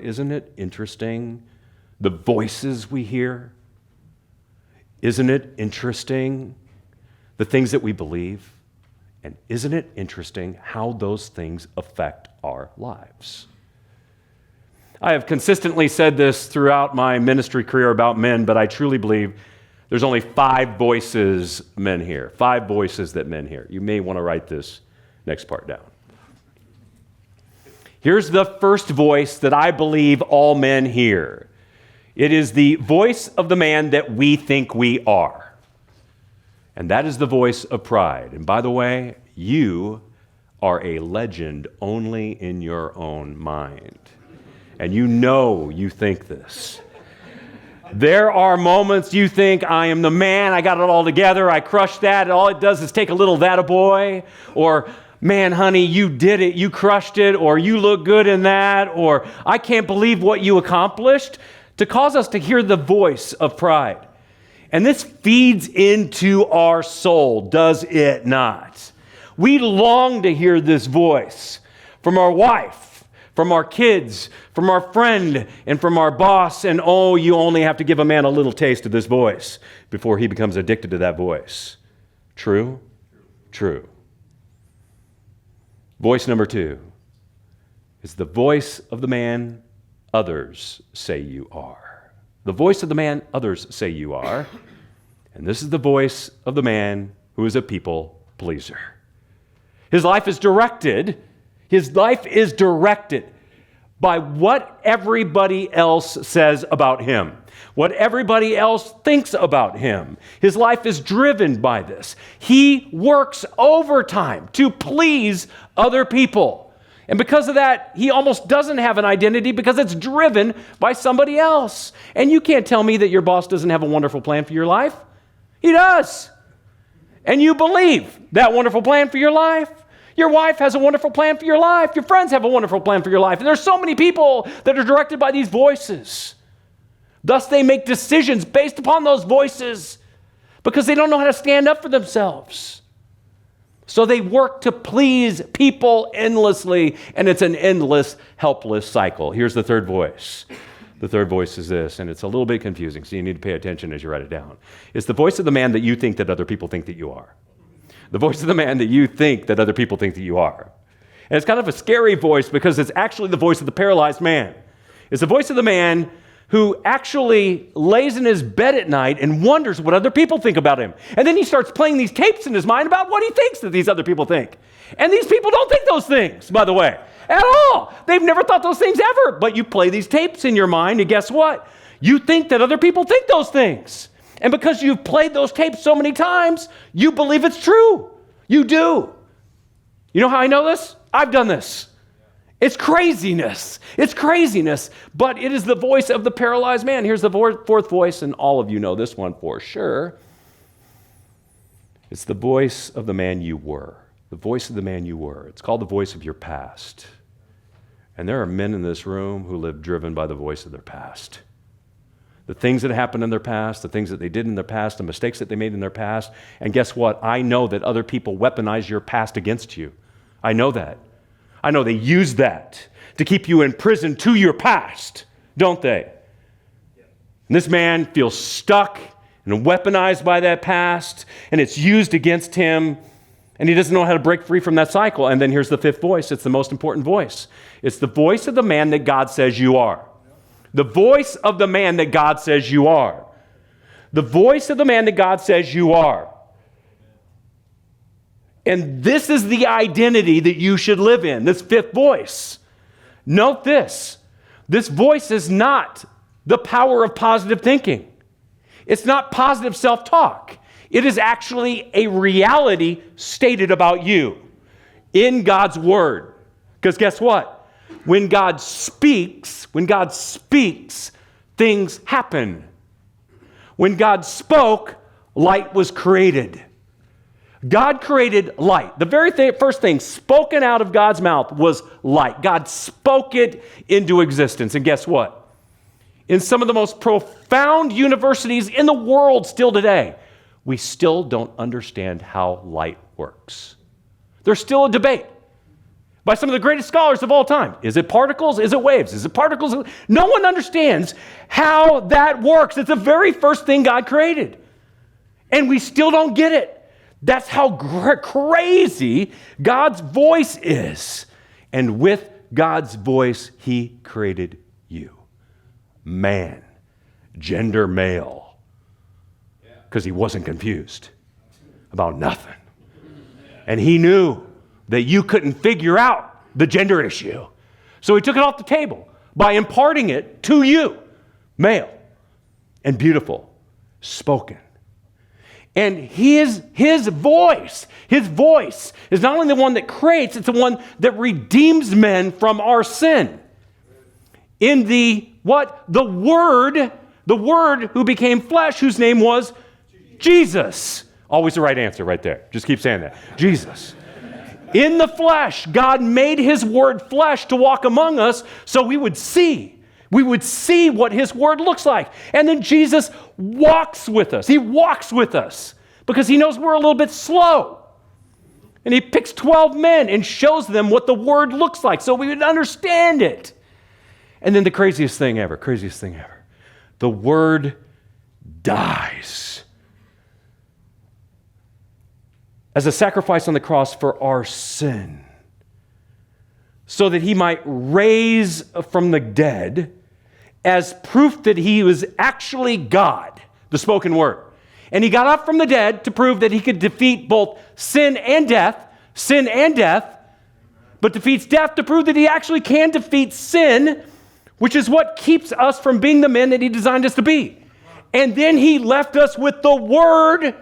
Isn't it interesting the voices we hear? Isn't it interesting the things that we believe? And isn't it interesting how those things affect our lives? I have consistently said this throughout my ministry career about men, but I truly believe there's only 5 voices men hear. 5 voices that men hear. You may want to write this next part down. Here's the first voice that I believe all men hear. It is the voice of the man that we think we are. And that is the voice of pride. And by the way, you are a legend only in your own mind. And you know you think this. There are moments you think, I am the man, I got it all together, I crushed that, and all it does is take a little that-a-boy, or man, honey, you did it, you crushed it, or you look good in that, or I can't believe what you accomplished, to cause us to hear the voice of pride. And this feeds into our soul, does it not? We long to hear this voice from our wife, from our kids, from our friend, and from our boss. And oh, you only have to give a man a little taste of this voice before he becomes addicted to that voice. True? True. Voice number 2 is the voice of the man others say you are. The voice of the man others say you are. And this is the voice of the man who is a people pleaser. His life is directed by what everybody else says about him, what everybody else thinks about him. His life is driven by this. He works overtime to please other people. And because of that, he almost doesn't have an identity because it's driven by somebody else. And you can't tell me that your boss doesn't have a wonderful plan for your life. He does. And you believe that wonderful plan for your life. Your wife has a wonderful plan for your life. Your friends have a wonderful plan for your life. And there's so many people that are directed by these voices. Thus, they make decisions based upon those voices because they don't know how to stand up for themselves. So they work to please people endlessly, and it's an endless, helpless cycle. Here's the third voice. The third voice is this, and it's a little bit confusing, so you need to pay attention as you write it down. It's the voice of the man that you think that other people think that you are. The voice of the man that you think that other people think that you are. And it's kind of a scary voice because it's actually the voice of the paralyzed man. It's the voice of the man who actually lays in his bed at night and wonders what other people think about him. And then he starts playing these tapes in his mind about what he thinks that these other people think. And these people don't think those things, by the way, at all. They've never thought those things ever. But you play these tapes in your mind, and guess what? You think that other people think those things. And because you've played those tapes so many times, you believe it's true. You do. You know how I know this? I've done this. It's craziness. It's craziness. But it is the voice of the paralyzed man. Here's the fourth voice, and all of you know this one for sure. It's the voice of the man you were. The voice of the man you were. It's called the voice of your past. And there are men in this room who live driven by the voice of their past. The things that happened in their past, the things that they did in their past, the mistakes that they made in their past. And guess what? I know that other people weaponize your past against you. I know that. I know they use that to keep you in prison to your past, don't they? And this man feels stuck and weaponized by that past, and it's used against him, and he doesn't know how to break free from that cycle. And then here's the fifth voice. It's the most important voice. It's the voice of the man that God says you are. The voice of the man that God says you are. The voice of the man that God says you are. And this is the identity that you should live in, this fifth voice. Note this. This voice is not the power of positive thinking. It's not positive self-talk. It is actually a reality stated about you in God's word. Because guess what? When God speaks, things happen. When God spoke, light was created. God created light. The very first thing spoken out of God's mouth was light. God spoke it into existence. And guess what? In some of the most profound universities in the world still today, we still don't understand how light works. There's still a debate by some of the greatest scholars of all time. Is it particles? Is it waves? Is it particles? No one understands how that works. It's the very first thing God created. And we still don't get it. That's how crazy God's voice is. And with God's voice, he created you. Man, gender male. Because he wasn't confused about nothing. And he knew that you couldn't figure out the gender issue. So he took it off the table by imparting it to you, male and beautiful, spoken. And his voice is not only the one that creates, it's the one that redeems men from our sin. In the Word who became flesh, whose name was Jesus. Always the right answer right there. Just keep saying that. Jesus. In the flesh, God made his word flesh to walk among us so we would see. We would see what his word looks like. And then Jesus walks with us. He walks with us because he knows we're a little bit slow. And he picks 12 men and shows them what the word looks like so we would understand it. And then the craziest thing ever. The word dies as a sacrifice on the cross for our sin, so that he might raise from the dead as proof that he was actually God, the spoken word. And he got up from the dead to prove that he could defeat both sin and death, but defeats death to prove that he actually can defeat sin, which is what keeps us from being the men that he designed us to be. And then he left us with the word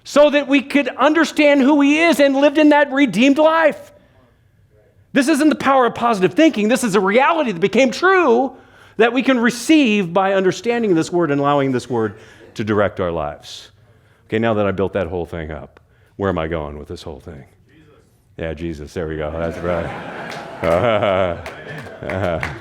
so that we could understand who he is and lived in that redeemed life. This isn't the power of positive thinking. This is a reality that became true that we can receive by understanding this word and allowing this word to direct our lives. Okay, now that I built that whole thing up, where am I going with this whole thing? Jesus. Yeah, Jesus. There we go. That's right.